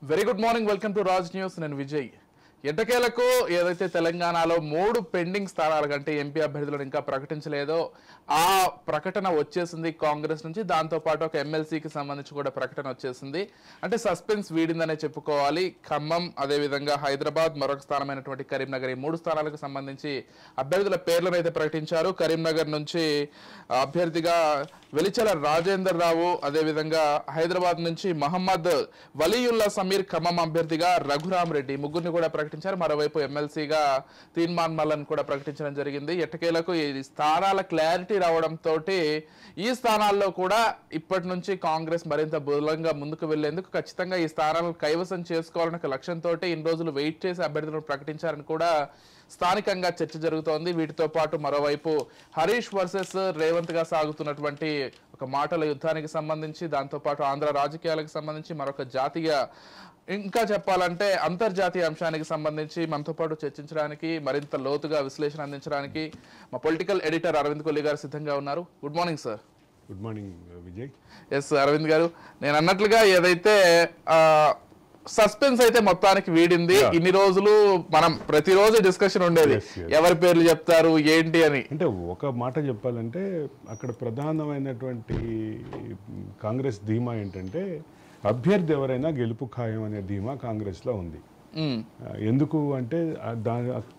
Very good morning, welcome to Raj news. నేను విజయ్. ఎట్టకేలకు ఏదైతే తెలంగాణలో 3 పెండింగ్ స్థానాల కంటే ఎంపీ అభ్యర్థులను ఇంకా ప్రకటించలేదో ఆ ప్రకటన వచ్చేసింది కాంగ్రెస్ నుంచి. దాంతోపాటు ఒక ఎమ్మెల్సీకి సంబంధించి కూడా ప్రకటన వచ్చేసింది. అంటే సస్పెన్స్ వీడిందనే చెప్పుకోవాలి. ఖమ్మం, అదేవిధంగా హైదరాబాద్, మరొక స్థానమైనటువంటి కరీంనగర్, ఈ 3 స్థానాలకు సంబంధించి అభ్యర్థుల పేర్లను అయితే ప్రకటించారు. కరీంనగర్ నుంచి అభ్యర్థిగా వెలిచల రాజేందర్ రావు, అదేవిధంగా హైదరాబాద్ నుంచి మహమ్మద్ వలీయుల్లా సమీర్, ఖమ్మం అభ్యర్థిగా రఘురామ్ రెడ్డి, ముగ్గురిని కూడా ప్రకటించారు. మరోవైపు ఎమ్మెల్సీగా తీన్మాన్ మల్లన్ కూడా ప్రకటించడం జరిగింది. ఎట్టకేలకు ఈ స్థానాల క్లారిటీ రావడంతో ఈ స్థానాల్లో కూడా ఇప్పటి నుంచి కాంగ్రెస్ మరింత బలంగా ముందుకు వెళ్లేందుకు ఖచ్చితంగా ఈ స్థానాలను కైవసం చేసుకోవాలనే ఒక లక్ష్యంతో ఇన్ని రోజులు వెయిట్ చేసి అభ్యర్థులను ప్రకటించారని కూడా స్థానికంగా చర్చ జరుగుతోంది. వీటితో పాటు మరోవైపు హరీష్ వర్సెస్ రేవంత్ గా సాగుతున్నటువంటి ఒక మాటల యుద్ధానికి సంబంధించి, దాంతోపాటు ఆంధ్ర రాజకీయాలకు సంబంధించి, మరొక జాతీయ, ఇంకా చెప్పాలంటే అంతర్జాతీయ అంశానికి సంబంధించి మనతో పాటు చర్చించడానికి, మరింత లోతుగా విశ్లేషణ అందించడానికి మా పొలిటికల్ ఎడిటర్ అరవింద్ కొల్లి గారు సిద్ధంగా ఉన్నారు. Good morning sir. Good morning Vijay. Yes Aravind గారు, నేను అన్నట్లుగా ఏదైతే సస్పెన్స్ అయితే మొత్తానికి వీడింది. ఇన్ని రోజులు మనం ప్రతిరోజు డిస్కషన్ ఉండేది, ఎవరి పేర్లు చెప్తారు ఏంటి అని. అంటే ఒక మాట చెప్పాలంటే అక్కడ ప్రధానమైనటువంటి కాంగ్రెస్ ధీమా ఏంటంటే అభ్యర్థి ఎవరైనా గెలుపు ఖాయం అనే ధీమా కాంగ్రెస్లో ఉంది. ఎందుకు అంటే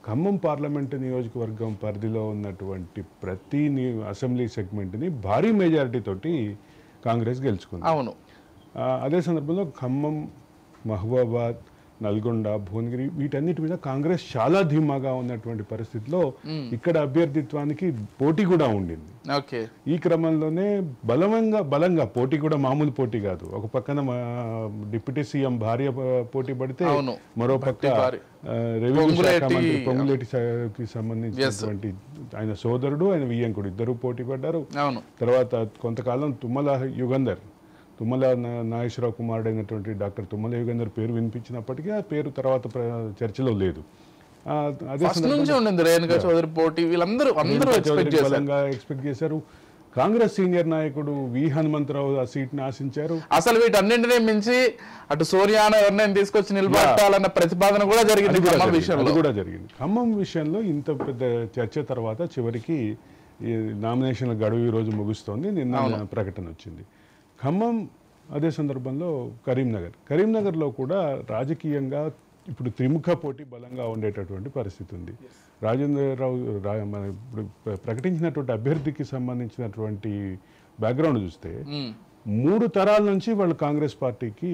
ఖమ్మం పార్లమెంటు నియోజకవర్గం పరిధిలో ఉన్నటువంటి ప్రతి అసెంబ్లీ సెగ్మెంట్ని భారీ మెజారిటీ తోటి కాంగ్రెస్ గెలుచుకుంది. అవును. అదే సందర్భంలో ఖమ్మం, మహబూబాబాద్, నల్గొండ, భువనగిరి వీటన్నిటి మీద కాంగ్రెస్ చాలా ధీమాగా ఉన్నటువంటి పరిస్థితిలో ఇక్కడ అభ్యర్థిత్వానికి పోటీ కూడా ఉండింది. ఈ క్రమంలోనే బలంగా పోటీ కూడా మామూలు పోటీ కాదు. ఒక పక్కన డిప్యూటీ సీఎం భార్య పోటీ పడితే, మరో పక్క రెవెన్యూ శాఖ మంత్రి పొంగులేటికి సంబంధించినటువంటి ఆయన సోదరుడు, ఆయన వియ్యంకుడు ఇద్దరు పోటీ పడ్డారు. తర్వాత కొంతకాలం తుమ్మల నాగేశ్వరరావు కుమారుడు అయినటువంటి డాక్టర్ తుమ్మల యుగంధర్ పేరు వినిపించినప్పటికీ ఆ పేరు తర్వాత చర్చలో లేదు. అదే బలంగా ఎక్స్పెక్ట్ చేశారు. కాంగ్రెస్ సీనియర్ నాయకుడు వి హనుమంతరావు ఆ సీట్ని ఆశించారు. అసలు వీటన్నింటినీ మించి అటు సోనియాను ఎవరినైనా తీసుకొచ్చి నిలబెట్టాలన్న ప్రతిపాదన కూడా జరిగింది. ఖమ్మం విషయంలో ఇంత పెద్ద చర్చ తర్వాత చివరికి నామినేషన్ల గడువు ఈ రోజు ముగుస్తోంది. నిన్న ప్రకటన వచ్చింది. ఖమ్మం, అదే సందర్భంలో కరీంనగర్లో కూడా రాజకీయంగా ఇప్పుడు త్రిముఖ పోటీ బలంగా ఉండేటటువంటి పరిస్థితి ఉంది. రాజేంద్రరావు ఇప్పుడు ప్రకటించినటువంటి అభ్యర్థికి సంబంధించినటువంటి బ్యాక్గ్రౌండ్ చూస్తే 3 తరాల నుంచి వాళ్ళు కాంగ్రెస్ పార్టీకి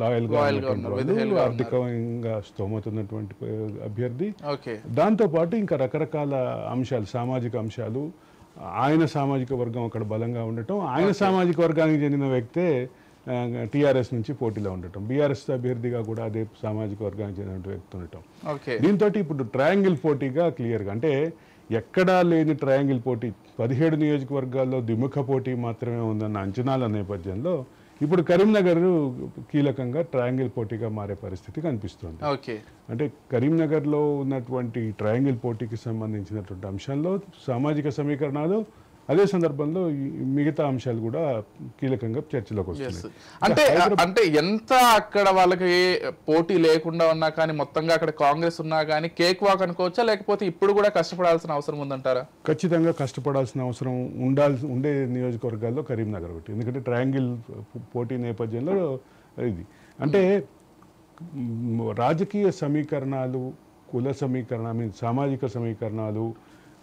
లాయల్గా, ఆర్థికంగా స్తోమతున్నటువంటి అభ్యర్థి. దాంతోపాటు ఇంకా రకరకాల అంశాలు, సామాజిక అంశాలు, ఆయన సామాజిక వర్గం అక్కడ బలంగా ఉండటం, ఆయన సామాజిక వర్గానికి చెందిన వ్యక్తే టీఆర్ఎస్ నుంచి పోటీలో ఉండటం, బీఆర్ఎస్ అభ్యర్థిగా కూడా అదే సామాజిక వర్గానికి చెందిన వ్యక్తి ఉండటం. దీంతో ఇప్పుడు ట్రయాంగిల్ పోటీగా క్లియర్గా, అంటే ఎక్కడా లేని ట్రయాంగిల్ పోటీ, 17 నియోజకవర్గాల్లో ద్విముఖ పోటీ మాత్రమే ఉందన్న అంచనాల నేపథ్యంలో ఇప్పుడు కరీంనగర్ కీలకంగా ట్రయాంగిల్ పోటీగా మారే పరిస్థితి కనిపిస్తుంది. అంటే కరీంనగర్లో ఉన్నటువంటి ట్రయాంగిల్ పోటీకి సంబంధించినటువంటి అంశంలో సామాజిక సమీకరణాలు, అదే సందర్భంలో మిగతా అంశాలు కూడా కీలకంగా చర్చలోకి వస్తున్నాయి. అంటే ఎంత అక్కడ వాళ్ళకి పోటీ లేకుండా ఉన్నా కానీ, మొత్తంగా అక్కడ కాంగ్రెస్ ఉన్నా కానీ కేక్ వాక్ అనుకోవచ్చా, లేకపోతే ఇప్పుడు కూడా కష్టపడాల్సిన అవసరం ఉందంటారా? ఖచ్చితంగా కష్టపడాల్సిన అవసరం ఉండే నియోజకవర్గాల్లో కరీంనగర్ ఒకటి. ఎందుకంటే ట్రయాంగిల్ పోటీ నేపథ్యంలో ఇది అంటే రాజకీయ సమీకరణాలు, కుల సామాజిక సమీకరణాలు,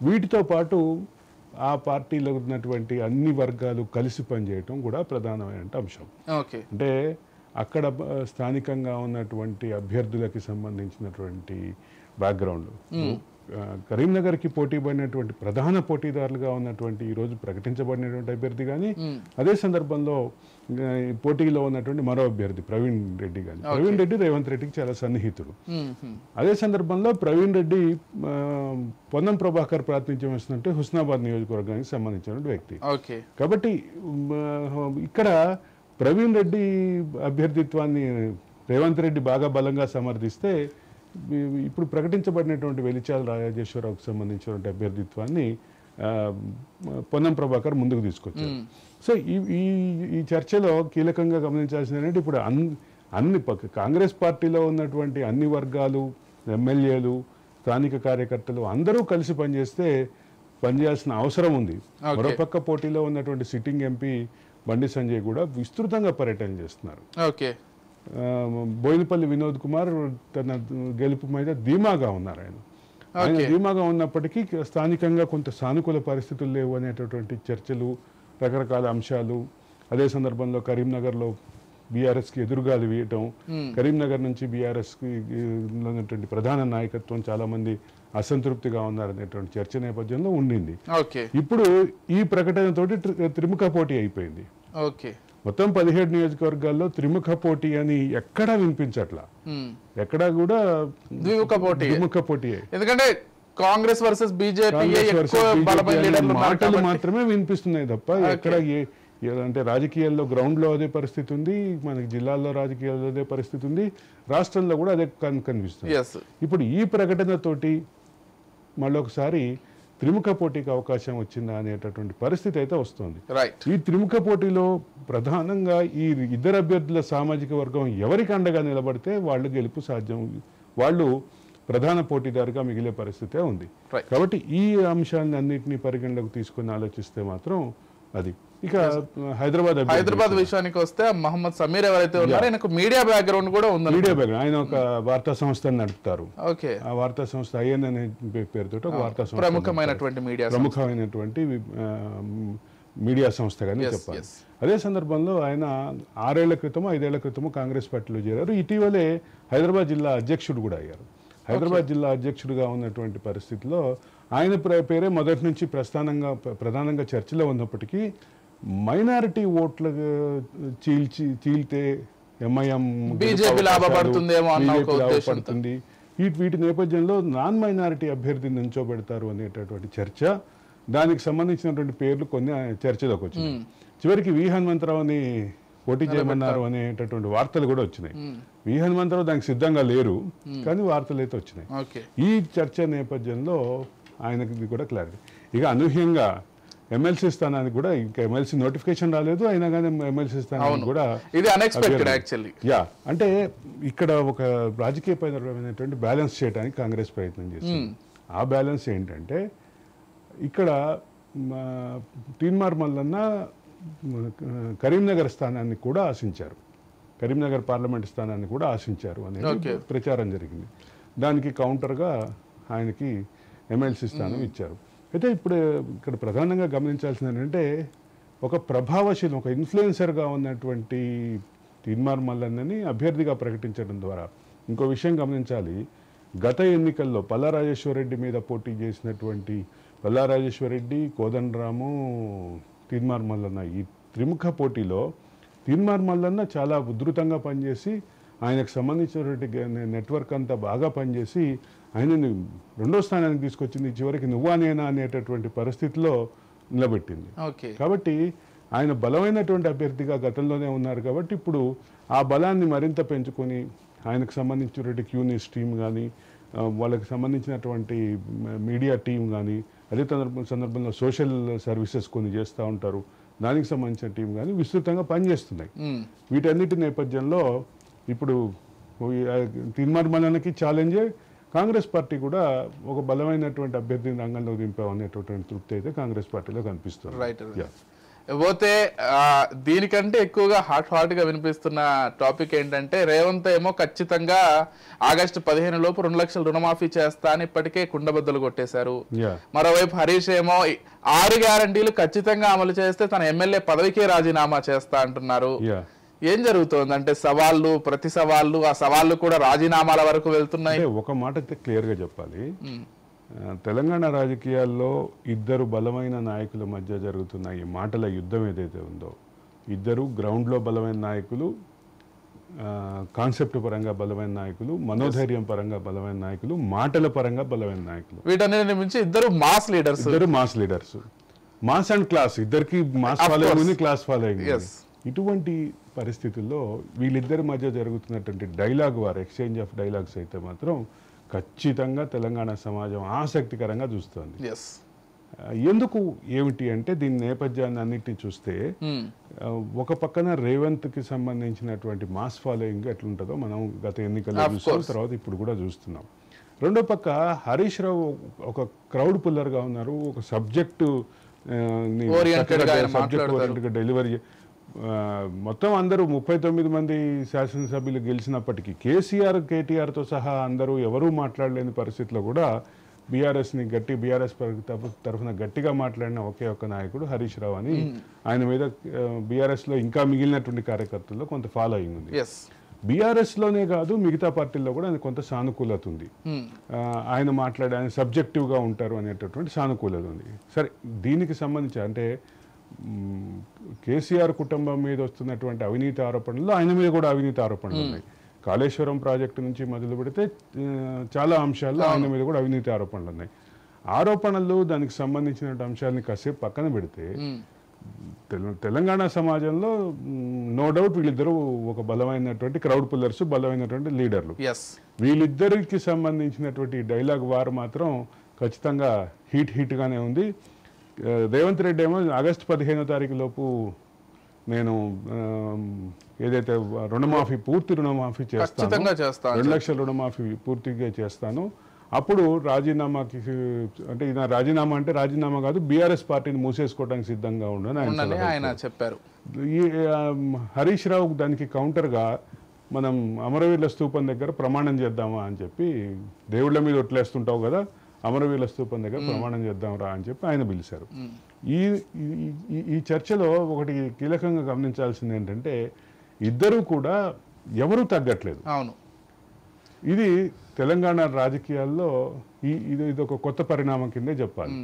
వీటితో పాటు ఆ పార్టీలో ఉన్నటువంటి అన్ని వర్గాలు కలిసి పనిచేయటం కూడా ప్రధానమైన అంశం. అంటే అక్కడ స్థానికంగా ఉన్నటువంటి అభ్యర్థులకి సంబంధించినటువంటి బ్యాక్గ్రౌండ్, కరీంనగర్కి పోటీ పడినటువంటి ప్రధాన పోటీదారులుగా ఉన్నటువంటి ఈరోజు ప్రకటించబడినటువంటి అభ్యర్థి కానీ, అదే సందర్భంలో పోటీలో ఉన్నటువంటి మరో అభ్యర్థి ప్రవీణ్ రెడ్డి కానీ, ప్రవీణ్ రెడ్డి రేవంత్ రెడ్డికి చాలా సన్నిహితుడు. అదే సందర్భంలో ప్రవీణ్ రెడ్డి పొన్నం ప్రభాకర్ ప్రాతినిధ్యం వస్తున్నట్టు హుస్నాబాద్ నియోజకవర్గానికి సంబంధించిన వ్యక్తి. కాబట్టి ఇక్కడ ప్రవీణ్ రెడ్డి అభ్యర్థిత్వాన్ని రేవంత్ రెడ్డి బాగా బలంగా సమర్థిస్తే, ఇప్పుడు ప్రకటించబడినటువంటి వెలిచాల రాజేశ్వరరావుకు సంబంధించినటువంటి అభ్యర్థిత్వాన్ని పొన్నం ప్రభాకర్ ముందుకు తీసుకొచ్చారు. సో ఈ చర్చలో కీలకంగా గమనించాల్సింది ఏంటంటే ఇప్పుడు కాంగ్రెస్ పార్టీలో ఉన్నటువంటి అన్ని వర్గాలు, ఎమ్మెల్యేలు, స్థానిక కార్యకర్తలు అందరూ కలిసి పనిచేయాల్సిన అవసరం ఉంది. మరోపక్క పోటీలో ఉన్నటువంటి సిట్టింగ్ ఎంపీ బండి సంజయ్ కూడా విస్తృతంగా పర్యటన చేస్తున్నారు. బోయినపల్లి వినోద్ కుమార్ తన గెలుపు మీద ధీమాగా ఉన్నారు. ఆయన ధీమాగా ఉన్నప్పటికీ స్థానికంగా కొంత సానుకూల పరిస్థితులు లేవు అనేటటువంటి చర్చలు, రకరకాల అంశాలు. అదే సందర్భంలో కరీంనగర్లో బీఆర్ఎస్కి ఎదురుగాలు వేయటం, కరీంనగర్ నుంచి బీఆర్ఎస్కి ఉన్నటువంటి ప్రధాన నాయకత్వం చాలా మంది అసంతృప్తిగా ఉన్నారనేటువంటి చర్చ నేపథ్యంలో ఉండింది. ఇప్పుడు ఈ ప్రకటనతోటి త్రిముఖ పోటీ అయిపోయింది. మొత్తం 17 నియోజకవర్గాల్లో త్రిముఖ పోటీ అని ఎక్కడా వినిపించట్లా, ఎక్కడా కూడా ద్విముఖ పోటీ. ఎందుకంటే కాంగ్రెస్ వర్సెస్ బీజేపీ మాటలు మాత్రమే వినిపిస్తున్నాయి తప్ప ఎక్కడ అంటే రాజకీయాల్లో గ్రౌండ్ లో అదే పరిస్థితి ఉంది, మనకి జిల్లాల్లో రాజకీయాల్లో అదే పరిస్థితి ఉంది, రాష్ట్రంలో కూడా అదే కనిపిస్తుంది. ఇప్పుడు ఈ ప్రకటనతోటి మళ్ళొకసారి త్రిముఖ పోటీకి అవకాశం వచ్చిందా అనేటటువంటి పరిస్థితి అయితే వస్తుంది. ఈ త్రిముఖ పోటీలో ప్రధానంగా ఈ ఇద్దరు అభ్యర్థుల సామాజిక వర్గం ఎవరికి అండగా నిలబడితే వాళ్ళు గెలుపు సాధ్యం, వాళ్ళు ప్రధాన పోటీదారుగా మిగిలే పరిస్థితే ఉంది. కాబట్టి ఈ అంశాన్ని అన్నింటినీ పరిగణలోకి తీసుకుని ఆలోచిస్తే మాత్రం అది. ఇక హైదరాబాద్ విషయానికి వస్తే మహమ్మద్ సమీర్ ఎవరైతే ఉన్నారో ఆయనకు మీడియా బ్యాక్గ్రౌండ్ కూడా ఉంది. మీడియా బ్యాక్గ్రౌండ్, ఆయన ఒక వార్తా సంస్థను నడుపుతారు. ఆ వార్తా సంస్థ ఐఎన్ అనే పేరుతో ఒక వార్తా సంస్థ, ప్రముఖమైనటువంటి మీడియా సంస్థగానే చెప్పాలి. అదే సందర్భంలో ఆయన 6 ఏళ్ల క్రితమో 5 ఏళ్ల క్రితమో కాంగ్రెస్ పార్టీలో చేరారు. ఇటీవలే హైదరాబాద్ జిల్లా అధ్యక్షుడు కూడా అయ్యారు. హైదరాబాద్ జిల్లా అధ్యక్షుడిగా ఉన్నటువంటి పరిస్థితిలో ఆయన పేరే మొదటి నుంచి ప్రధానంగా చర్చలో ఉన్నప్పటికీ మైనారిటీ ఓట్ల చీల్తే ఎంఐఎం బీజేపీ లాభపడుతుంది, వీటి నేపథ్యంలో నాన్ మైనారిటీ అభ్యర్థిని నిల్చోబెడతారు అనేటటువంటి చర్చ, దానికి సంబంధించినటువంటి పేర్లు కొన్ని చర్చలోకి వచ్చినాయి. చివరికి వి హనుమంతరావుని పోటీ చేయమన్నారు అనేటటువంటి వార్తలు కూడా వచ్చినాయి. వి హనుమంతరావు దానికి సిద్ధంగా లేరు, కానీ వార్తలు అయితే వచ్చినాయి. ఈ చర్చ నేపథ్యంలో ఆయనకి కూడా క్లారిటీ. ఇక అనూహ్యంగా ఎమ్మెల్సీ స్థానానికి కూడా ఇంకా ఎమ్మెల్సీ నోటిఫికేషన్ రాలేదు, అయినా కానీ ఎమ్మెల్సీ స్థానానికి కూడా ఇది అన్ఎక్స్పెక్టెడ్ యాక్చువల్లీ. అంటే ఇక్కడ ఒక రాజకీయపరమైనటువంటి బ్యాలెన్స్ చేయడానికి కాంగ్రెస్ ప్రయత్నం చేసింది. ఆ బ్యాలెన్స్ ఏంటంటే ఇక్కడ తీన్మార్ మల్లన్న కరీంనగర్ స్థానాన్ని కూడా ఆశించారు, కరీంనగర్ పార్లమెంట్ స్థానాన్ని కూడా ఆశించారు అనేది ప్రచారం జరిగింది. దానికి కౌంటర్గా ఆయనకి ఎమ్మెల్సీ స్థానం ఇచ్చారు. అయితే ఇప్పుడు ఇక్కడ ప్రధానంగా గమనించాల్సింది ఏంటంటే ఒక ప్రభావశీలం, ఒక ఇన్ఫ్లుయెన్సర్గా ఉన్నటువంటి తీన్మార్ మల్లన్నని అభ్యర్థిగా ప్రకటించడం ద్వారా ఇంకో విషయం గమనించాలి. గత ఎన్నికల్లో పల్లా రాజేశ్వరరెడ్డి మీద పోటీ చేసినటువంటి పల్లా రాజేశ్వరరెడ్డి, కోదండరాము, తీన్మార్ మల్లన్న, ఈ త్రిముఖ పోటీలో తీన్మార్ మల్లన్న చాలా ఉధృతంగా పనిచేసి ఆయనకు సంబంధించినటువంటి నెట్వర్క్ అంతా బాగా పనిచేసి ఆయనని 2వ స్థానానికి తీసుకొచ్చింది. చివరికి నువ్వా నేనా అనేటటువంటి పరిస్థితిలో నిలబెట్టింది. కాబట్టి ఆయన బలమైనటువంటి అభ్యర్థిగా గతంలోనే ఉన్నారు. కాబట్టి ఇప్పుడు ఆ బలాన్ని మరింత పెంచుకొని ఆయనకు సంబంధించినటువంటి క్యూనిస్ టీం కానీ, వాళ్ళకి సంబంధించినటువంటి మీడియా టీం కానీ, అదే సందర్భంలో సోషల్ సర్వీసెస్ కొన్ని చేస్తూ ఉంటారు, దానికి సంబంధించిన టీం కానీ విస్తృతంగా పనిచేస్తున్నాయి. వీటన్నిటి నేపథ్యంలో ఇప్పుడు తీన్మార్ మల్లన్నకి ఛాలెంజే, కాంగ్రెస్ పార్టీ కూడా ఒక బలమైనటువంటి అభ్యర్థిని రంగంలో దింపామనేటటువంటి తృప్తి అయితే కాంగ్రెస్ పార్టీలో కనిపిస్తుంది. పోతే దీనికంటే ఎక్కువగా హాట్ గా వినిపిస్తున్న టాపిక్ ఏంటంటే రేవంత్ ఏమో ఖచ్చితంగా ఆగస్టు 15 లోపు 2 లక్షల రుణమాఫీ చేస్తా అని ఇప్పటికే కుండబద్దలు కొట్టేశారు. మరోవైపు హరీష్ ఏమో 6 గ్యారంటీలు ఖచ్చితంగా అమలు చేస్తే తన ఎమ్మెల్యే పదవికే రాజీనామా చేస్తా అంటున్నారు. ఏం జరుగుతోంది అంటే సవాళ్ళు, ప్రతి సవాళ్ళు, ఆ సవాళ్ళు కూడా రాజీనామాల వరకు వెళ్తున్నాయి. ఒక మాట క్లియర్ గా చెప్పాలి, తెలంగాణ రాజకీయాల్లో ఇద్దరు బలమైన నాయకుల మధ్య జరుగుతున్న ఈ మాటల యుద్ధం ఏదైతే ఉందో, ఇద్దరు గ్రౌండ్లో బలమైన నాయకులు, కాన్సెప్ట్ పరంగా బలమైన నాయకులు, మనోధైర్యం పరంగా బలమైన నాయకులు, మాటల పరంగా బలమైన నాయకులు, వీటన్నిటి నుంచి ఇద్దరు mass leaders, mass and class, ఇద్దరికి మాస్ ఫాలోయింగ్ ఉంది, క్లాస్ ఫాలోయింగ్. ఇటువంటి పరిస్థితుల్లో వీళ్ళిద్దరి మధ్య జరుగుతున్నటువంటి dialogue war, exchange of dialogues అయితే మాత్రం ఖచ్చితంగా తెలంగాణ సమాజం ఆసక్తికరంగా చూస్తోంది. ఎందుకు ఏమిటి అంటే దీని నేపథ్యాన్ని అన్నిటిని చూస్తే ఒక పక్కన రేవంత్కి సంబంధించినటువంటి మాస్ ఫాలోయింగ్ ఎట్లుంటుందో మనం గత ఎన్నికల్లో చూసాం, తర్వాత ఇప్పుడు కూడా చూస్తున్నాం. రెండో పక్క హరీష్ రావు ఒక క్రౌడ్ పుల్లర్గా ఉన్నారు, ఒక సబ్జెక్టు ఓరియంటెడ్గా డెలివరీ. మొత్తం అందరూ 39 మంది శాసనసభ్యులు గెలిచినప్పటికీ కేటీఆర్తో సహా అందరూ ఎవరూ మాట్లాడలేని పరిస్థితిలో కూడా బీఆర్ఎస్ తరఫున గట్టిగా మాట్లాడిన ఒకే ఒక్క నాయకుడు హరీష్ రావు అని. ఆయన మీద బీఆర్ఎస్ లో ఇంకా మిగిలినటువంటి కార్యకర్తల్లో కొంత ఫాలోయింగ్ ఉంది. బీఆర్ఎస్ లోనే కాదు మిగతా పార్టీల్లో కూడా ఆయన కొంత సానుకూలత ఉంది. ఆయన ఆయన సబ్జెక్టివ్ గా ఉంటారు అనేటటువంటి సానుకూలత ఉంది. సరే, దీనికి సంబంధించి అంటే కేసీఆర్ కుటుంబం మీద వస్తున్నటువంటి అవినీతి ఆరోపణలు, ఆయన మీద కూడా అవినీతి ఆరోపణలు ఉన్నాయి. కాళేశ్వరం ప్రాజెక్టు నుంచి మొదలు పెడితే చాలా అంశాల్లో ఆయన మీద కూడా అవినీతి ఆరోపణలు ఉన్నాయి. ఆరోపణలు దానికి సంబంధించిన అంశాలని కాసేపు పక్కన పెడితే తెలంగాణ సమాజంలో నో డౌట్ వీళ్ళిద్దరూ ఒక బలమైనటువంటి క్రౌడ్ పుల్లర్స్, బలమైనటువంటి లీడర్లు. వీళ్ళిద్దరికి సంబంధించినటువంటి డైలాగ్ వార్ మాత్రం ఖచ్చితంగా హీట్గానే ఉంది. రేవంత్ రెడ్డి ఏమో ఆగస్టు 15వ తారీఖు లోపు నేను ఏదైతే రుణమాఫీ, పూర్తి రుణమాఫీ చేస్తాను, 2 లక్షల రుణమాఫీ పూర్తిగా చేస్తాను, అప్పుడు రాజీనామాకి, అంటే ఇది రాజీనామా అంటే రాజీనామా కాదు, బీఆర్ఎస్ పార్టీని మూసేసుకోవడానికి సిద్ధంగా ఉండని ఆయన చెప్పారు. ఈ హరీష్ రావు దానికి కౌంటర్గా మనం అమరవీరుల స్తూపం దగ్గర ప్రమాణం చేద్దామా అని చెప్పి, దేవుళ్ళ మీద ఒట్లేస్తుంటావు కదా, అమరవీరుల స్తూపం దగ్గర ప్రమాణం చేద్దాం రా అని చెప్పి ఆయన పిలిచారు. ఈ చర్చలో ఒకటి కీలకంగా గమనించాల్సింది ఏంటంటే ఇద్దరు కూడా ఎవరూ తగ్గట్లేదు. అవును, ఇది తెలంగాణ రాజకీయాల్లో ఇది ఒక కొత్త పరిణామం కిందే చెప్పాలి.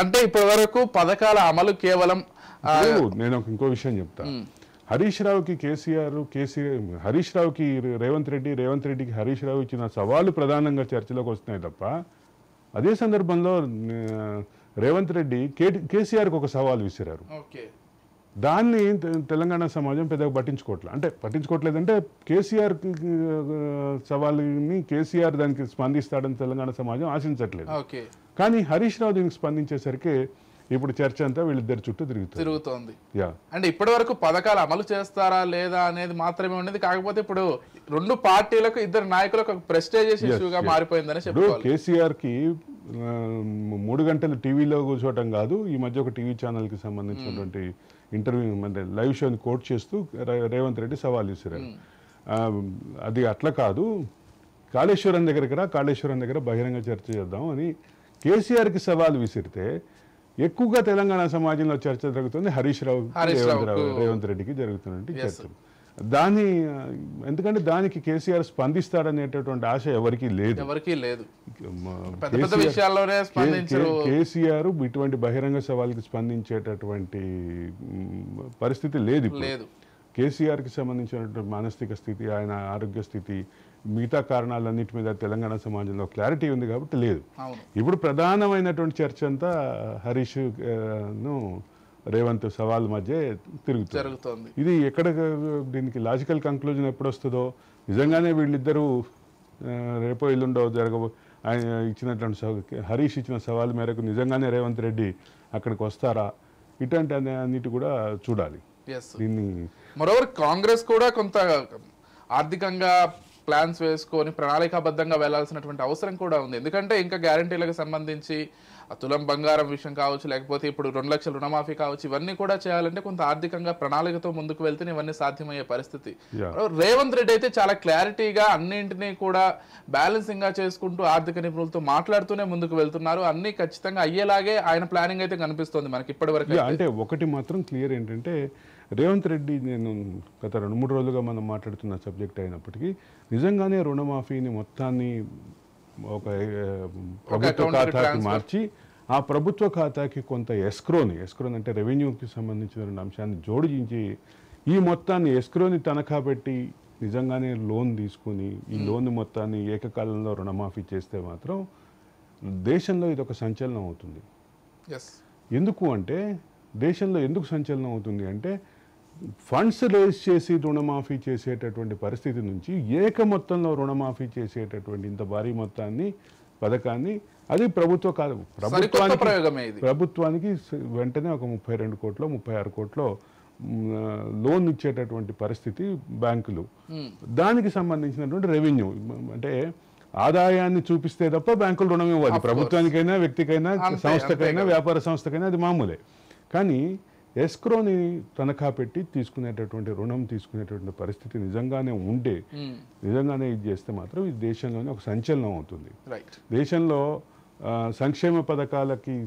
అంటే ఇప్పటి వరకు పథకాల అమలు కేవలం, నేను ఇంకో విషయం చెప్తా. హరీష్ రావుకి హరీష్ రావుకి రేవంత్ రెడ్డికి హరీష్ రావు ఇచ్చిన సవాలు ప్రధానంగా చర్చలోకి వస్తున్నాయి తప్ప, అదే సందర్భంలో రేవంత్ రెడ్డి కేసీఆర్కి ఒక సవాల్ విసిరారు. దాన్ని తెలంగాణ సమాజం పెద్దగా పట్టించుకోవట్లేదంటే కేసీఆర్ సవాల్ని కేసీఆర్ దానికి స్పందిస్తాడని తెలంగాణ సమాజం ఆశించట్లేదు. కానీ హరీష్ రావు దీనికి స్పందించేసరికి ఇప్పుడు చర్చ అంతా వీళ్ళిద్దరి చుట్టూ తిరుగుతోంది. అంటే ఇప్పటి వరకు పథకాలు అమలు చేస్తారా లేదా అనేది మాత్రమే ఉండేది. కాకపోతే ఇప్పుడు రెండు పార్టీలకు, ఇద్దరు నాయకులకు ఒక ప్రెస్టేజియస్ ఇష్యూగా మారిపోయిందని చెప్పారు. కేసీఆర్ కి 3 గంటలు టీవీలో కూర్చోవటం కాదు, ఈ మధ్య ఒక టీవీ ఛానల్ కి సంబంధించినటువంటి ఇంటర్వ్యూ అంటే లైవ్ షోని కోట్ చేస్తూ రేవంత్ రెడ్డి సవాల్ విసిరారు. అది అట్లా కాదు, కాళేశ్వరం దగ్గర బహిరంగ చర్చ చేద్దాం అని కేసీఆర్కి సవాల్ విసిరితే ఎక్కువగా తెలంగాణ సమాజంలో చర్చ జరుగుతుంది హరీష్ రావు రేవంత్ రెడ్డికి జరుగుతున్నటువంటి చర్చ. ఎందుకంటే దానికి కేసీఆర్ స్పందిస్తాడనేటటువంటి ఆశ ఎవరికీ లేదు. కేసీఆర్ ఇటువంటి బహిరంగ సవాల్కి స్పందించేటటువంటి పరిస్థితి లేదు. కేసీఆర్కి సంబంధించినటువంటి మానసిక స్థితి, ఆయన ఆరోగ్య స్థితి, మిగతా కారణాలన్నిటి మీద తెలంగాణ సమాజంలో క్లారిటీ ఉంది కాబట్టి లేదు. ఇప్పుడు ప్రధానమైనటువంటి చర్చ అంతా హరీష్ ను రేవంత్ సవాల్ మధ్య జరుగుతుంది. ఇది ఎక్కడ దీనికి లాజికల్ కంక్లూజన్ ఎప్పుడు వస్తుందో, నిజంగానే వీళ్ళిద్దరూ రేపో ఎల్లుండో ఆయన ఇచ్చినటువంటి హరీష్ ఇచ్చిన సవాల్ మేరకు నిజంగానే రేవంత్ రెడ్డి అక్కడికి వస్తారా, ఇటువంటి అన్నిటి కూడా చూడాలి. దీన్ని మరోవర్ కాంగ్రెస్ కూడా కొంత ఆర్థికంగా ప్లాన్స్ వేసుకొని ప్రణాళికాబద్ధంగా వెళ్లాల్సినటువంటి అవసరం కూడా ఉంది. ఎందుకంటే ఇంకా గ్యారంటీలకు సంబంధించి తులం బంగారం విషయం కావచ్చు, లేకపోతే ఇప్పుడు 2 లక్షల రుణమాఫీ కావచ్చు, ఇవన్నీ కూడా చేయాలంటే కొంత ఆర్థికంగా ప్రణాళికతో ముందుకు వెళ్తేనే ఇవన్నీ సాధ్యమయ్యే పరిస్థితి. రేవంత్ రెడ్డి అయితే చాలా క్లారిటీగా అన్నింటినీ కూడా బ్యాలెన్సింగ్ గా చేసుకుంటూ ఆర్థిక నిపుణులతో మాట్లాడుతూనే ముందుకు వెళ్తున్నారు. అన్ని ఖచ్చితంగా అయ్యేలాగే ఆయన ప్లానింగ్ అయితే కనిపిస్తోంది మనకి ఇప్పటి వరకు. అంటే ఒకటి మాత్రం క్లియర్ ఏంటంటే రేవంత్ రెడ్డి, నేను గత 2-3 రోజులుగా మనం మాట్లాడుతున్న సబ్జెక్ట్ అయినప్పటికీ నిజంగానే రుణమాఫీని మొత్తాన్ని ఒక ప్రభుత్వ ఖాతాకి మార్చి ఆ ప్రభుత్వ ఖాతాకి కొంత ఎస్క్రోని అంటే రెవెన్యూకి సంబంధించిన అంశాన్ని జోడించి ఈ మొత్తాన్ని ఎస్క్రోని తనఖా పెట్టి నిజంగానే లోన్ తీసుకుని ఈ లోన్ మొత్తాన్ని ఏకకాలంలో రుణమాఫీ చేస్తే మాత్రం దేశంలో ఇది ఒక సంచలనం అవుతుంది. ఎందుకు అంటే దేశంలో ఎందుకు సంచలనం అవుతుంది అంటే ఫండ్స్ రేజ్ చేసి రుణమాఫీ చేసేటటువంటి పరిస్థితి నుంచి ఏక మొత్తంలో రుణమాఫీ చేసేటటువంటి ఇంత భారీ మొత్తాన్ని పథకాన్ని, అది ప్రభుత్వానికి వెంటనే ఒక 32 కోట్లో 36 కోట్లో లోన్ ఇచ్చేటటువంటి పరిస్థితి బ్యాంకులు, దానికి సంబంధించినటువంటి రెవెన్యూ, అంటే ఆదాయాన్ని చూపిస్తే తప్ప బ్యాంకులు రుణం ఇవ్వాలి. ప్రభుత్వానికైనా, వ్యక్తికైనా, సంస్థకైనా, వ్యాపార సంస్థకైనా అది మామూలే. కానీ ఎస్క్రోని తనఖా పెట్టి తీసుకునేటటువంటి రుణం తీసుకునేటువంటి పరిస్థితి నిజంగానే ఉంటే, నిజంగానే ఇది చేస్తే మాత్రం ఇది దేశంలోనే ఒక సంచలనం అవుతుంది. దేశంలో సంక్షేమ పథకాలకి,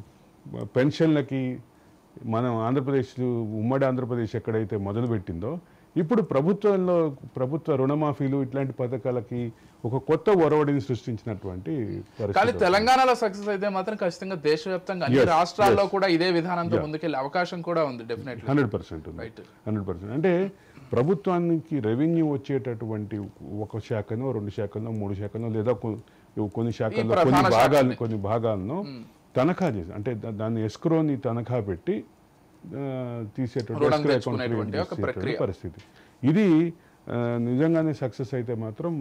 పెన్షన్లకి మనం ఆంధ్రప్రదేశ్, ఉమ్మడి ఆంధ్రప్రదేశ్ ఎక్కడైతే మొదలుపెట్టిందో, ఇప్పుడు ప్రభుత్వ రుణమాఫీలు ఇట్లాంటి పథకాలకి ఒక కొత్త ఒరవడిని సృష్టించినటువంటి కానీ పరిస్థితి. తెలంగాణలో సక్సెస్ అయితే మాత్రం ఖచ్చితంగా దేశవ్యాప్తంగా అన్ని రాష్ట్రాల్లో కూడా ఇదే విధానంతో ముందుకెళ్ళే అవకాశం కూడా ఉంది. డెఫినెట్లీ 100% ఉంది. 100%. అంటే ప్రభుత్వానికి రెవెన్యూ వచ్చేటటువంటి ఒక శాఖనో, 2 శాఖనో, 3 శాఖనో, లేదా కొన్ని శాఖల్లో కొన్ని భాగాలను తనఖా చేసి, అంటే దాన్ని ఎస్క్రోని తనఖా పెట్టి తీసేటటువంటి పరిస్థితి. ఇది నిజంగానే సక్సెస్ అయితే మాత్రం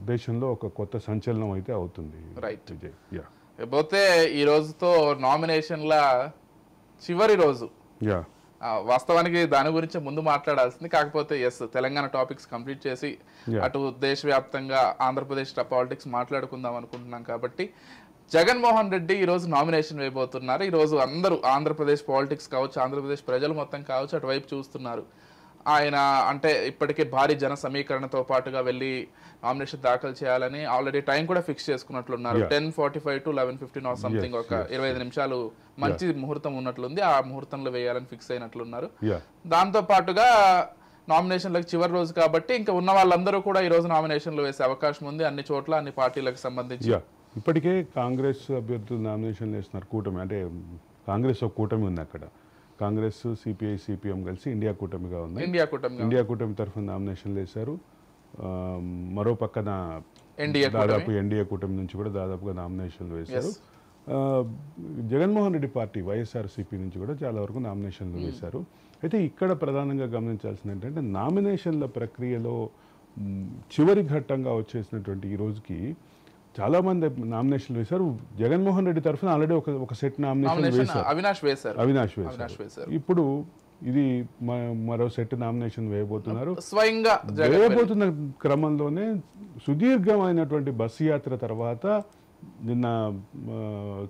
దేశంలో ఒక కొత్త సంచలనం అయితే అవుతుంది. రైట్. పోతే ఈ రోజుతో నామినేషన్ల చివరి రోజు. వాస్తవానికి దాని గురించి ముందు మాట్లాడాల్సింది, కాకపోతే తెలంగాణ టాపిక్స్ కంప్లీట్ చేసి అటు దేశవ్యాప్తంగా ఆంధ్రప్రదేశ్ పాలిటిక్స్ మాట్లాడుకుందాం అనుకుంటున్నాం. కాబట్టి జగన్మోహన్ రెడ్డి ఈరోజు నామినేషన్ వేయబోతున్నారు. ఈరోజు అందరూ ఆంధ్రప్రదేశ్ పాలిటిక్స్ కావచ్చు, ఆంధ్రప్రదేశ్ ప్రజలు మొత్తం కావచ్చు, అటువైపు చూస్తున్నారు. ఆయన అంటే ఇప్పటికే భారీ జన సమీకరణతో పాటుగా వెళ్ళి నామినేషన్ దాఖలు చేయాలని ఆల్రెడీ టైం కూడా ఫిక్స్ చేసుకున్నట్లున్నారు. 10:45 to 11:15 ఆర్ సంథింగ్, ఒక 25 నిమిషాలు మంచి ముహూర్తం ఉన్నట్లుంది. ఆ ముహూర్తంలో వేయాలని ఫిక్స్ అయినట్లున్నారు. దాంతో పాటుగా నామినేషన్లకు చివరి రోజు కాబట్టి ఇంకా ఉన్న వాళ్ళందరూ కూడా ఈ రోజు నామినేషన్లు వేసే అవకాశం ఉంది, అన్ని చోట్ల అన్ని పార్టీలకు సంబంధించి. ఇప్పటికే కాంగ్రెస్ అభ్యర్థులు నామినేషన్లు వేస్తున్నారు. కూటమి, అంటే కాంగ్రెస్ ఒక కూటమి ఉంది అక్కడ. కాంగ్రెస్, సిపిఐ, సిపిఎం కలిసి ఇండియా కూటమిగా ఉంది. ఇండియా కూటమి తరఫున నామినేషన్లు వేశారు. మరో పక్కన దాదాపు ఎన్డీఏ కూటమి నుంచి కూడా దాదాపుగా నామినేషన్లు వేశారు. జగన్మోహన్ రెడ్డి పార్టీ వైఎస్ఆర్సీపీ నుంచి కూడా చాలా వరకు నామినేషన్లు వేశారు. అయితే ఇక్కడ ప్రధానంగా గమనించాల్సింది ఏంటంటే, నామినేషన్ల ప్రక్రియలో చివరి ఘట్టంగా వచ్చేసినటువంటి ఈ రోజుకి చాలా మంది నామినేషన్లు వేశారు. జగన్మోహన్ రెడ్డి తరఫున ఆల్రెడీ ఒక సెట్ నామినేషన్ వేశారు, అవినాష్ వేశారు. ఇప్పుడు ఇది మరో సెట్ నామినేషన్ వేయబోతున్నారు. స్వయంగా వేయబోతున్న క్రమంలోనే సుదీర్ఘమైనటువంటి బస్సు యాత్ర తర్వాత నిన్న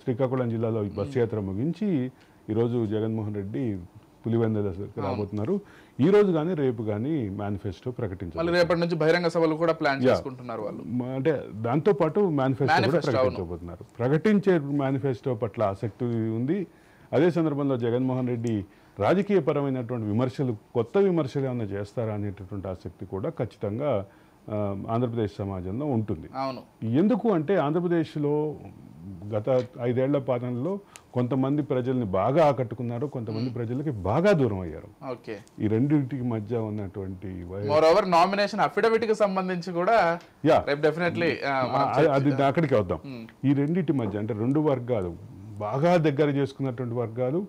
శ్రీకాకుళం జిల్లాలో బస్సు యాత్ర ముగించి ఈరోజు జగన్మోహన్ రెడ్డి పులివెందుల రాబోతున్నారు. ఈ రోజు కానీ రేపు కానీ మేనిఫెస్టో ప్రకటించారు. రేపటి నుంచి బహిరంగ సభలు కూడా ప్లాన్ చేసుకుంటున్నారు వాళ్ళు. అంటే దాంతో పాటు మేనిఫెస్టో కూడా ప్రకటించబోతున్నారు. ప్రకటించే మేనిఫెస్టో పట్ల ఆసక్తి ఉంది. అదే సందర్భంలో జగన్మోహన్ రెడ్డి రాజకీయపరమైనటువంటి విమర్శలు, కొత్త విమర్శలు ఏమైనా చేస్తారా అనేటటువంటి ఆసక్తి కూడా ఖచ్చితంగా ఆంధ్రప్రదేశ్ సమాజంలో ఉంటుంది. ఎందుకు అంటే ఆంధ్రప్రదేశ్లో గత 5 ఏళ్ల పాలనలో కొంతమంది ప్రజల్ని బాగా ఆకట్టుకున్నారు, కొంతమంది ప్రజలకి బాగా దూరం అయ్యారు. ఈ రెండింటికి మధ్య ఉన్నటువంటి నామినేషన్ అఫిడవిట్ కి సంబంధించి కూడా డెఫినెట్లీ అది అక్కడికి వద్దాం. ఈ రెండింటి మధ్య అంటే రెండు వర్గాలు, బాగా దగ్గర చేసుకున్నటువంటి వర్గాలు,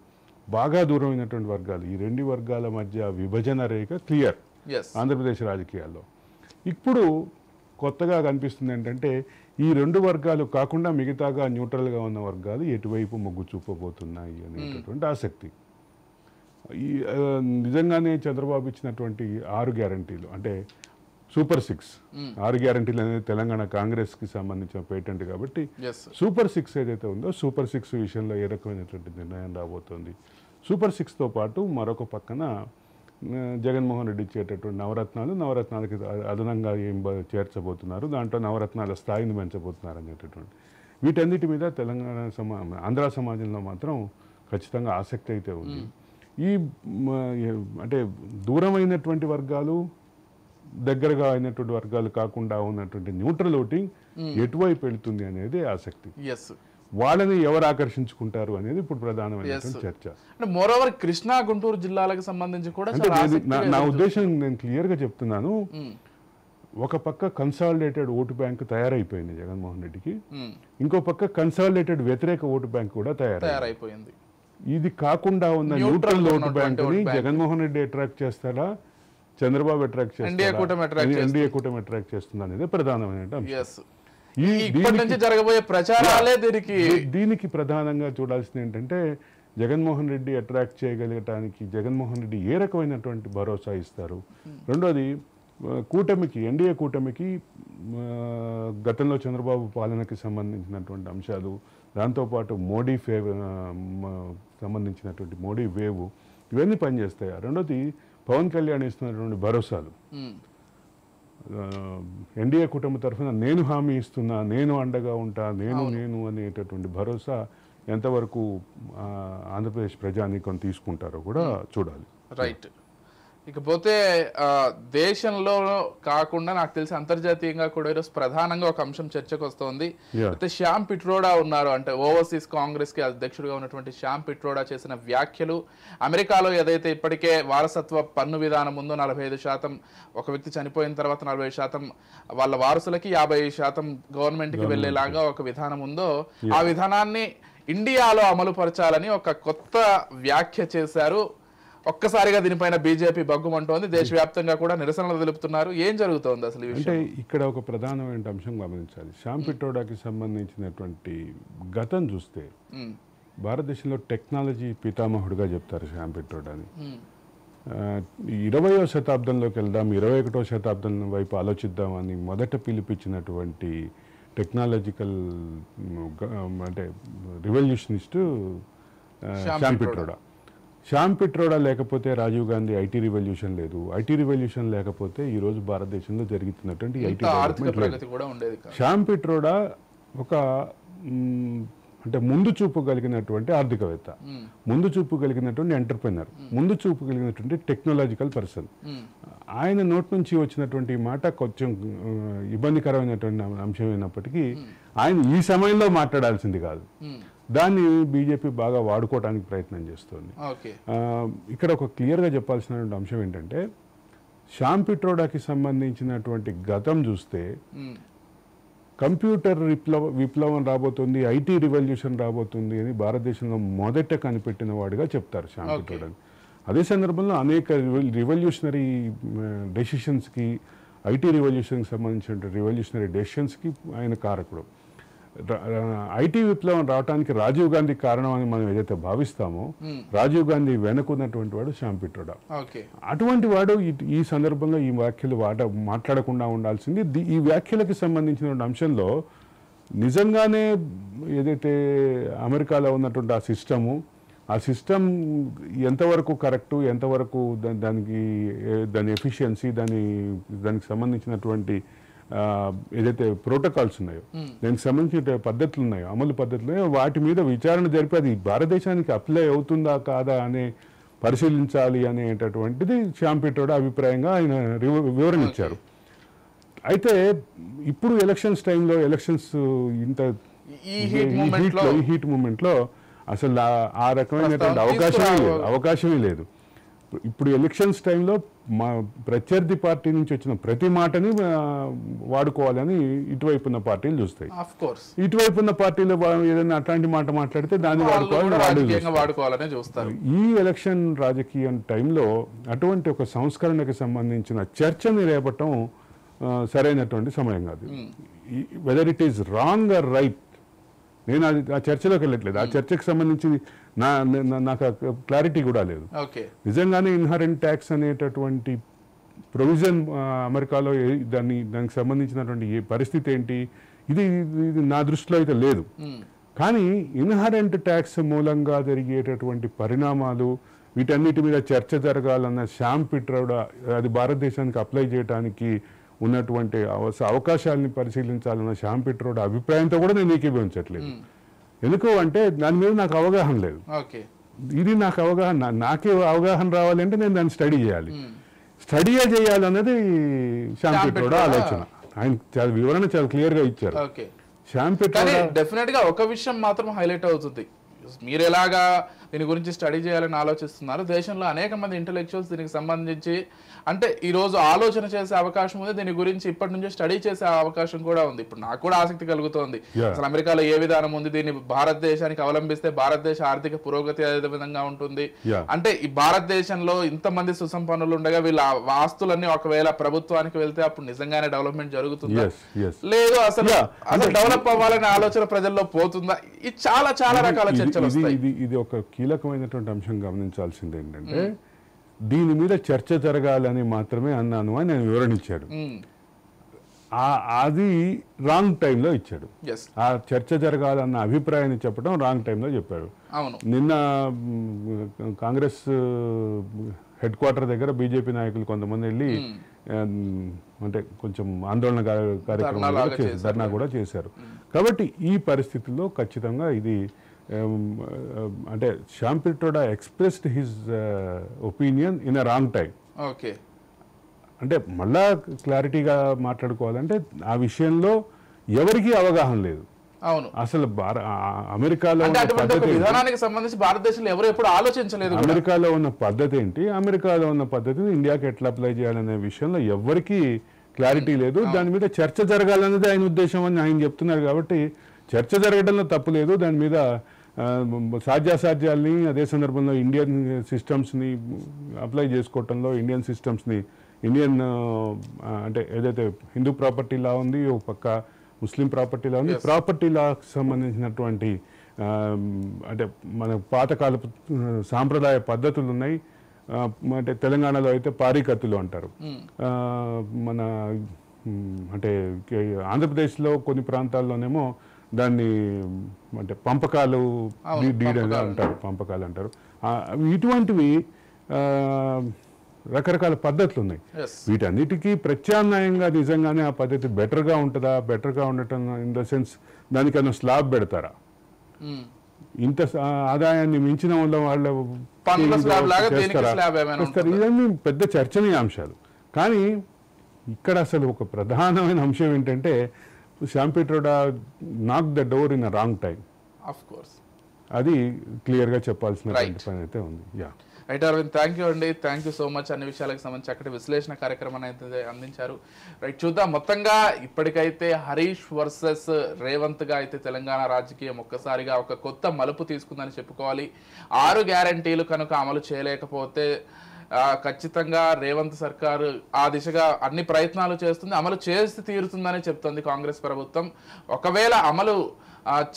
బాగా దూరం అయినటువంటి వర్గాలు, ఈ రెండు వర్గాల మధ్య విభజన రేఖ క్లియర్ ఆంధ్రప్రదేశ్ రాజకీయాల్లో. ఇప్పుడు కొత్తగా కనిపిస్తుంది ఏంటంటే, ఈ రెండు వర్గాలు కాకుండా మిగతాగా న్యూట్రల్గా ఉన్న వర్గాలు ఎటువైపు మొగ్గు చూపబోతున్నాయి అనేటటువంటి ఆసక్తి. ఈ నిజంగానే చంద్రబాబు ఇచ్చినటువంటి 6 గ్యారంటీలు, అంటే సూపర్ 6 6 గ్యారంటీలు అనేది తెలంగాణ కాంగ్రెస్కి సంబంధించిన పేటెంట్ కాబట్టి, సూపర్ 6 ఏదైతే ఉందో సూపర్ 6 విషయంలో ఏ రకమైనటువంటి నిర్ణయం రాబోతోంది. సూపర్ 6తో పాటు మరొక పక్కన జగన్మోహన్ రెడ్డి ఇచ్చేటటువంటి నవరత్నాలకి అదనంగా ఏం చేర్చబోతున్నారు, దాంట్లో నవరత్నాల స్థాయిని పెంచబోతున్నారు అనేటటువంటి వీటన్నిటి మీద ఆంధ్ర సమాజంలో మాత్రం ఖచ్చితంగా ఆసక్తి అయితే ఉంది. ఈ అంటే దూరమైనటువంటి వర్గాలు, దగ్గరగా అయినటువంటి వర్గాలు కాకుండా ఉన్నటువంటి న్యూట్రల్ ఓటింగ్ ఎటువైపు వెళుతుంది అనేది ఆసక్తి. వాళ్ళని ఎవరు ఆకర్షించుకుంటారు అనేది ఇప్పుడు ప్రధానమైనటువంటి చర్చ. మోరోవర్ కృష్ణా, గుంటూరు జిల్లాలకు సంబంధించి కూడా నా ఉద్దేశం నేను క్లియర్ గా చెప్తున్నాను. ఒక పక్క కన్సాలిడేటెడ్ ఓటు బ్యాంక్ తయారైపోయింది జగన్మోహన్ రెడ్డికి, ఇంకో పక్క కన్సాలిడేటెడ్ వ్యతిరేక ఓటు బ్యాంక్ కూడా తయారైపోయింది. ఇది కాకుండా ఉన్న న్యూట్రల్ ఓటు బ్యాంక్ ని జగన్మోహన్ రెడ్డి అట్రాక్ట్ చేస్తారా, చంద్రబాబు అట్రాక్ట్ చేస్తారా, ఎన్డీఏ కూటమి అట్రాక్ట్ చేస్తుంది అనేది ప్రధానమైన అంశం. జరగబోయే ప్రచారాలే దీనికి ప్రధానంగా చూడాల్సింది ఏంటంటే, జగన్మోహన్ రెడ్డి అట్రాక్ట్ చేయగలగటానికి జగన్మోహన్ రెడ్డి ఏ రకమైనటువంటి భరోసా ఇస్తారు? రెండోది కూటమికి, ఎన్డీఏ కూటమికి గతంలో చంద్రబాబు పాలనకి సంబంధించినటువంటి అంశాలు, దాంతోపాటు మోడీ సంబంధించినటువంటి మోడీ వేవ్ ఇవన్నీ పనిచేస్తాయా? రెండోది పవన్ కళ్యాణ్ ఇస్తున్నటువంటి భరోసాలు, ఎన్డీఏ కుటుంబ తరఫున నేను హామీ ఇస్తున్నా, నేను అండగా ఉంటా, నేను అనేటటువంటి భరోసా ఎంతవరకు ఆంధ్రప్రదేశ్ ప్రజానీకం తీసుకుంటారో కూడా చూడాలి. రైట్. ఇకపోతే దేశంలో కాకుండా నాకు తెలిసి అంతర్జాతీయంగా కూడా ఈరోజు ప్రధానంగా ఒక అంశం చర్చకు వస్తోంది. అయితే శ్యామ్ పిట్రోడా ఉన్నారు, అంటే ఓవర్సీస్ కాంగ్రెస్ కి అధ్యక్షుడిగా ఉన్నటువంటి శ్యామ్ పిట్రోడా చేసిన వ్యాఖ్యలు, అమెరికాలో ఏదైతే ఇప్పటికే వారసత్వ పన్ను విధానం ఉందో 45%, ఒక వ్యక్తి చనిపోయిన తర్వాత 40% వాళ్ళ వారసులకి, 50% గవర్నమెంట్కి వెళ్లేలాగా ఒక విధానం ఉందో, ఆ విధానాన్ని ఇండియాలో అమలు పరచాలని ఒక కొత్త వ్యాఖ్య చేశారు. ఒక్కసారిగా దీనిపైన బీజేపీ బగ్గుమంటోంది, దేశవ్యాప్తంగా కూడా నిరసనలు తెలుపుతున్నారు. ఏం జరుగుతోంది అసలు? అంటే ఇక్కడ ఒక ప్రధానమైన అంశం గమనించాలి. శ్యామ్ పిట్రోడాకి సంబంధించినటువంటి గతం చూస్తే భారతదేశంలో టెక్నాలజీ పితామహుడుగా చెప్తారు శ్యామ్ పిట్రోడాని. 20వ శతాబ్దంలోకి వెళ్దాం, 21వ శతాబ్దం వైపు ఆలోచిద్దామని మొదట పిలిపించినటువంటి టెక్నాలజికల్ అంటే రివల్యూషనిస్ట్ శ్యామ్ పిట్రోడా. శ్యామ్ పిట్రోడా లేకపోతే రాజీవ్ గాంధీ ఐటీ రివల్యూషన్ లేదు, ఐటీ రివల్యూషన్ లేకపోతే ఈరోజు భారతదేశంలో జరుగుతున్నటువంటి ఐటీ డెవలప్మెంట్ లేదు. శ్యామ్ పిట్రోడా ఒక అంటే ముందు చూపు కలిగినటువంటి ఆర్థికవేత్త, ముందు చూపు కలిగినటువంటి ఎంటర్ప్రెనర్, ముందు చూపు కలిగినటువంటి టెక్నాలజికల్ పర్సన్. ఆయన నోటి నుంచి వచ్చినటువంటి మాట కొంచెం ఇబ్బందికరమైనటువంటి అంశం అయినప్పటికీ ఆయన ఈ సమయంలో మాట్లాడాల్సింది కాదు. దాన్ని బీజేపీ బాగా వాడుకోవడానికి ప్రయత్నం చేస్తుంది. ఇక్కడ ఒక క్లియర్గా చెప్పాల్సినటువంటి అంశం ఏంటంటే, శ్యామ్ పిట్రోడాకి సంబంధించినటువంటి గతం చూస్తే కంప్యూటర్ విప్లవం రాబోతుంది, ఐటీ రివల్యూషన్ రాబోతుంది అని భారతదేశంలో మొదట కనిపెట్టిన వాడిగా చెప్తారు శ్యామ్ పిట్రోడాని. అదే సందర్భంలో అనేక రివల్యూషనరీ డెసిషన్స్కి, ఐటీ రివల్యూషన్కి సంబంధించిన రివల్యూషనరీ డెసిషన్స్కి ఆయన కారకుడు. ఐటీ విప్లవం రావడానికి రాజీవ్ గాంధీ కారణం అని మనం ఏదైతే భావిస్తామో, రాజీవ్ గాంధీ వెనుకున్నటువంటి వాడు శ్యామ్ పిట్రోడా. అటువంటి వాడు ఈ సందర్భంగా ఈ వ్యాఖ్యలు మాట్లాడకుండా ఉండాల్సింది. ఈ వ్యాఖ్యలకు సంబంధించిన అంశంలో నిజంగానే ఏదైతే అమెరికాలో ఉన్నటువంటి ఆ సిస్టమ్ ఎంతవరకు కరెక్టు, ఎంతవరకు దాని ఎఫిషియన్సీ, దానికి సంబంధించినటువంటి ఏదైతే ప్రోటోకాల్స్ ఉన్నాయో, దానికి సంబంధించిన పద్ధతులు ఉన్నాయో, అమలు పద్ధతులు ఉన్నాయో, వాటి మీద విచారణ జరిపి అది భారతదేశానికి అప్లై అవుతుందా కాదా అనే పరిశీలించాలి అనేటటువంటిది శ్యామ్ పిట్రోడా అభిప్రాయంగా ఆయన వివరణ ఇచ్చారు. అయితే ఇప్పుడు ఎలక్షన్స్ టైంలో, ఎలక్షన్స్ ఇంత ఈ హీట్ మూమెంట్లో అసలు ఆ రకమైనటువంటి అవకాశమే లేదు. ఇప్పుడు ఎలక్షన్స్ టైంలో మా ప్రత్యర్థి పార్టీ నుంచి వచ్చిన ప్రతి మాటని వాడుకోవాలని ఇటువైపు ఉన్న పార్టీలు చూస్తాయి. ఇటువైపు ఉన్న పార్టీలు ఏదైనా అట్లాంటి మాట మాట్లాడితే దాన్ని వాడుకోవాలని చూస్తారు. ఈ ఎలక్షన్ రాజకీయం టైంలో అటువంటి ఒక సంస్కరణకు సంబంధించిన చర్చని రేపటం సరైనటువంటి సమయం కాదు. Whether it is wrong or right, నేను ఆ చర్చలోకి వెళ్ళట్లేదు. ఆ చర్చకు సంబంధించి నాకు క్లారిటీ కూడా లేదు. నిజంగానే ఇన్హరెంట్ ట్యాక్స్ అనేటటువంటి ప్రొవిజన్ అమెరికాలో దానికి సంబంధించినటువంటి పరిస్థితి ఏంటి, ఇది నా దృష్టిలో అయితే లేదు. కానీ ఇన్హరెంట్ ట్యాక్స్ మూలంగా జరిగేటటువంటి పరిణామాలు, వీటన్నిటి మీద చర్చ జరగాలన్న శ్యామ్ పిట్రోడా అది భారతదేశానికి అప్లై చేయడానికి ఉన్నటువంటి అవకాశాలని పరిశీలించాలన్న శ్యామ్ పిట్రోడా అభిప్రాయంతో కూడా నేను ఏకీభవించట్లేదు. ఎందుకు అంటే దాని మీద నాకు అవగాహన లేదు. ఇది నాకు నాకే అవగాహన రావాలంటే నేను దాన్ని స్టడీ చేయాలి. స్టడీయే చేయాలన్నది శ్యామ్ పిట్రోడా ఆలోచన. ఆయన వివరణ చాలా క్లియర్ గా ఇచ్చారు. శ్యామ్ పిట్రోడా డెఫినెట్ గా ఒక విషయం మాత్రం హైలైట్ అవుతుంది. మీరు ఎలాగా దీని గురించి స్టడీ చేయాలని ఆలోచిస్తున్నారు, దేశంలో అనేక మంది ఇంటెలెక్చువల్స్ దీనికి సంబంధించి అంటే ఈ రోజు ఆలోచన చేసే అవకాశం ఉంది, దీని గురించి ఇప్పటి నుంచే స్టడీ చేసే అవకాశం కూడా ఉంది. ఇప్పుడు నాకు కూడా ఆసక్తి కలుగుతోంది, అసలు అమెరికాలో ఏ విధానం ఉంది, దీన్ని భారతదేశానికి అవలంబిస్తే భారతదేశ ఆర్థిక పురోగతి అదే విధంగా ఉంటుంది. అంటే ఈ భారతదేశంలో ఇంతమంది సుసంపన్నులు ఉండగా వీళ్ళ ఆస్తులన్నీ ఒకవేళ ప్రభుత్వానికి వెళ్తే అప్పుడు నిజంగానే డెవలప్మెంట్ జరుగుతుందా, లేదు అసలు డెవలప్ అవ్వాలనే ఆలోచన ప్రజల్లో పోతుందా, ఇది చాలా చాలా రకాల చర్చ చర్చలు వస్తాయి. ఇది ఒక కీలకమైనటువంటి అంశం గమనించాల్సింది ఏంటంటే దీని మీద చర్చ జరగాలని మాత్రమే అన్నాను అని నేను వివరణించాడు. అది రాంగ్ టైంలో ఇచ్చాడు. ఆ చర్చ జరగాలన్న అభిప్రాయాన్ని చెప్పడం రాంగ్ టైంలో చెప్పాడు. నిన్న కాంగ్రెస్ హెడ్ క్వార్టర్ దగ్గర బీజేపీ నాయకులు కొంతమంది వెళ్ళి అంటే కొంచెం ఆందోళన కార్యక్రమం ధర్నా కూడా చేశారు. కాబట్టి ఈ పరిస్థితుల్లో ఖచ్చితంగా ఇది అంటే Shyam Pitroda expressed his opinion in a wrong time. Okay, అంటే మళ్ళా క్లారిటీగా మాట్లాడుకోవాలంటే ఆ విషయంలో ఎవరికీ అవగాహన లేదు. అవును, అసలు అమెరికాలో విధానానికి సంబంధించి భారతదేశంలో ఎవరు ఎప్పుడు ఆలోచించలేదు. అమెరికాలో ఉన్న పద్ధతి ఏంటి, అమెరికాలో ఉన్న పద్ధతిని ఇండియాకి ఎట్లా అప్లై చేయాలనే విషయంలో ఎవరికీ క్లారిటీ లేదు. దాని మీద చర్చ జరగాలన్నది ఆయన ఉద్దేశం అని ఆయన చెప్తున్నారు. కాబట్టి చర్చ జరగడంలో తప్పు లేదు. దాని మీద సాధ్యాసాధ్యాల్ని అదే సందర్భంలో ఇండియన్ సిస్టమ్స్ని అప్లై చేసుకోవటంలో ఇండియన్ అంటే ఏదైతే హిందూ ప్రాపర్టీ లా ఉంది, ఒక పక్క ముస్లిం ప్రాపర్టీ లా ఉంది. ప్రాపర్టీ లాకి సంబంధించినటువంటి అంటే మన పాతకాలపు సాంప్రదాయ పద్ధతులు ఉన్నాయి. అంటే తెలంగాణలో అయితే పారికత్తులు అంటారు. మన అంటే ఆంధ్రప్రదేశ్లో కొన్ని ప్రాంతాల్లోనేమో దాన్ని అంటే పంపకాలు అంటారు. ఇటువంటివి రకరకాల పద్ధతులు ఉన్నాయి. వీటన్నిటికీ ప్రత్యామ్నాయంగా నిజంగానే ఆ పద్ధతి బెటర్గా ఉంటుందా? బెటర్గా ఉండటం ఇన్ ద సెన్స్ దానికన్నా స్లాబ్ పెడతారా? ఇంత ఆదాయాన్ని మించిన వాళ్ళ ఇవన్నీ పెద్ద చర్చనీయాంశాలు. కానీ ఇక్కడ అసలు ఒక ప్రధానమైన అంశం ఏంటంటే శ్యామ్ పిట్రోడా నాక్ the door in a wrong time. అది క్లియర్గా చెప్పాల్సిన పని అయితే ఉంది. రైట్ అరవింద్, థ్యాంక్ యూ అండి, థ్యాంక్ యూ సో మచ్. అన్ని విషయాలకు సంబంధించి చక్కటి విశ్లేషణ కార్యక్రమాన్ని అయితే అందించారు. రైట్, చూద్దాం. మొత్తంగా ఇప్పటికైతే హరీష్ వర్సెస్ రేవంత్ గా అయితే తెలంగాణ రాజకీయం ఒక్కసారిగా ఒక కొత్త మలుపు తీసుకుందని చెప్పుకోవాలి. 6 గ్యారంటీలు కనుక అమలు చేయలేకపోతే ఖచ్చితంగా రేవంత్ సర్కారు ఆ దిశగా అన్ని ప్రయత్నాలు చేస్తుంది, అమలు చేసి తీరుతుందని చెప్తుంది కాంగ్రెస్ ప్రభుత్వం. ఒకవేళ అమలు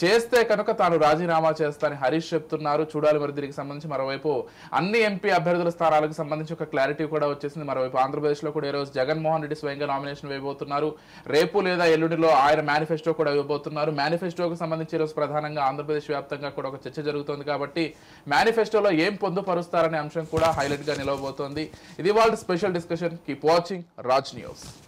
చేస్తే కనుక తాను రాజీనామా చేస్తానని హరీష్ చెప్తున్నారు. చూడాలి మరి దీనికి సంబంధించి. మరోవైపు అన్ని ఎంపీ అభ్యర్థుల స్థానాలకు సంబంధించి ఒక క్లారిటీ కూడా వచ్చేసింది. మరోవైపు ఆంధ్రప్రదేశ్లో కూడా ఈరోజు జగన్మోహన్ రెడ్డి స్వయంగా నామినేషన్ వేయబోతున్నారు. రేపు లేదా ఎల్లుండిలో ఆయన మేనిఫెస్టో కూడా ఇవ్వబోతున్నారు. మేనిఫెస్టోకి సంబంధించి ఈరోజు ప్రధానంగా ఆంధ్రప్రదేశ్ వ్యాప్తంగా కూడా ఒక చర్చ జరుగుతుంది. కాబట్టి మేనిఫెస్టోలో ఏం పొందుపరుస్తారనే అంశం కూడా హైలైట్ గా నిలవబోతోంది. ఇది వాళ్ళ special discussion. Keep watching Raj news.